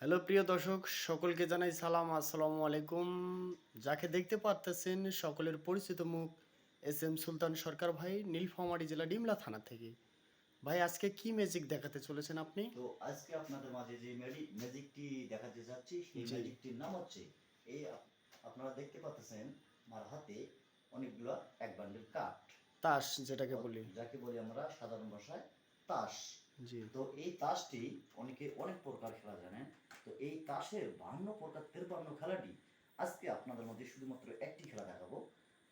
Hello প্রিয় দর্শক, সকলকে জানাই সালাম, আসসালামু আলাইকুম। যাকে দেখতে পারতেছেন সকলের পরিচিত মুখ এস এম সুলতান সরকার ভাই, নীলফামারী জেলা ডিমলা থানা থেকে। ভাই আজকে কি ম্যাজিক দেখাতে চলেছেন আপনি? তো আজকে আপনাদের মাঝে যে ম্যাজিকটি দেখাতে যাচ্ছি সেই জি। ম্যাজিকটির নাম হচ্ছে এই আপনারা দেখতে পাচ্ছেন আমার হাতে অনেকগুলো এক বান্ডিল কাঠ, তাস যেটাকে বলি। যাকে বলি আমরা সাধারণ ভাষায় তাস। জি। তো এই তাসটি অনেকে অনেক প্রকার খেলা জানেন। তো এই তাসের 52 প্রকার 53 খেলাটি আজকে আপনাদের মধ্যে শুধুমাত্র একটি খেলা দেখাবো।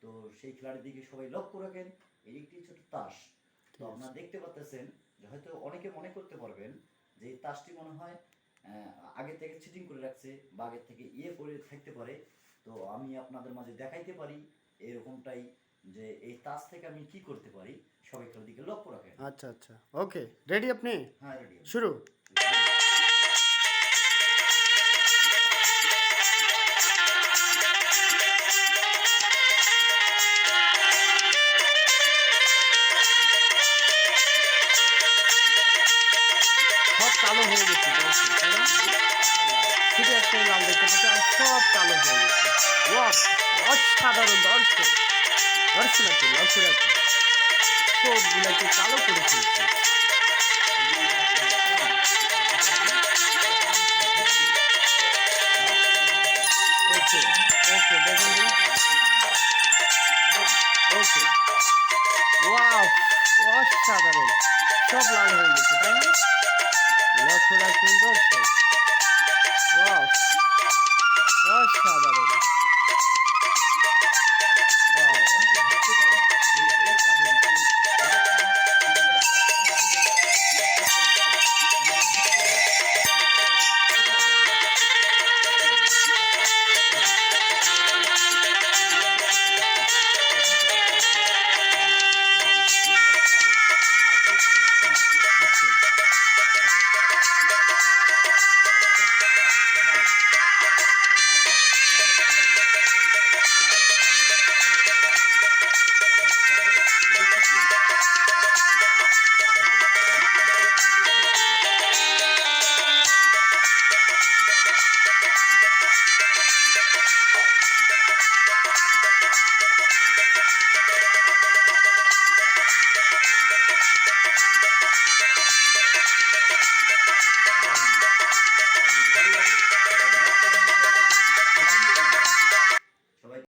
তো সেই খেলাটির দিকে সবাই লক্ষ্য রাখেন। এই একটি ছোট তাস। তো ঠিক আছে। আপনারা দেখতে পাচ্ছেন যে হয়তো অনেকে মনে করতে পারবেন যে এই তাসটি মনে হয় আগে থেকে চিটিং করে রাখছে বা আগে থেকে করে থাকতে পারে। তো আমি আপনাদের মাঝে দেখাইতে পারি এরকমটাই, যে এই তাস থেকে আমি কি করতে পারি। সবাই খেলার দিকে লক্ষ্য রাখেন। আচ্ছা আচ্ছা, ওকে, রেডি আপনি? হ্যাঁ, রেডি। শুরু। সব কালো হয়ে গেছে দর্শক, তাই না? শুধু একটাই লাল দেখতে পাচ্ছি, আর সব কালো হয়ে গেছে। ওয়াও, অসাধারণ দর্শক। দর্শন আছে, লক্ষ্য রাখুন, সবগুলাকে কালো করে ফেলছে। ওকে, ওকে, দেখুন দিন। ওকে, ওয়াও, অসাধারণ। সব লাল হয়ে গেছে, তাই না? লক্ষ্য রাখুন দর্শক, ওয়াও, অসাধারণ। ওয়াও, আচ্ছা,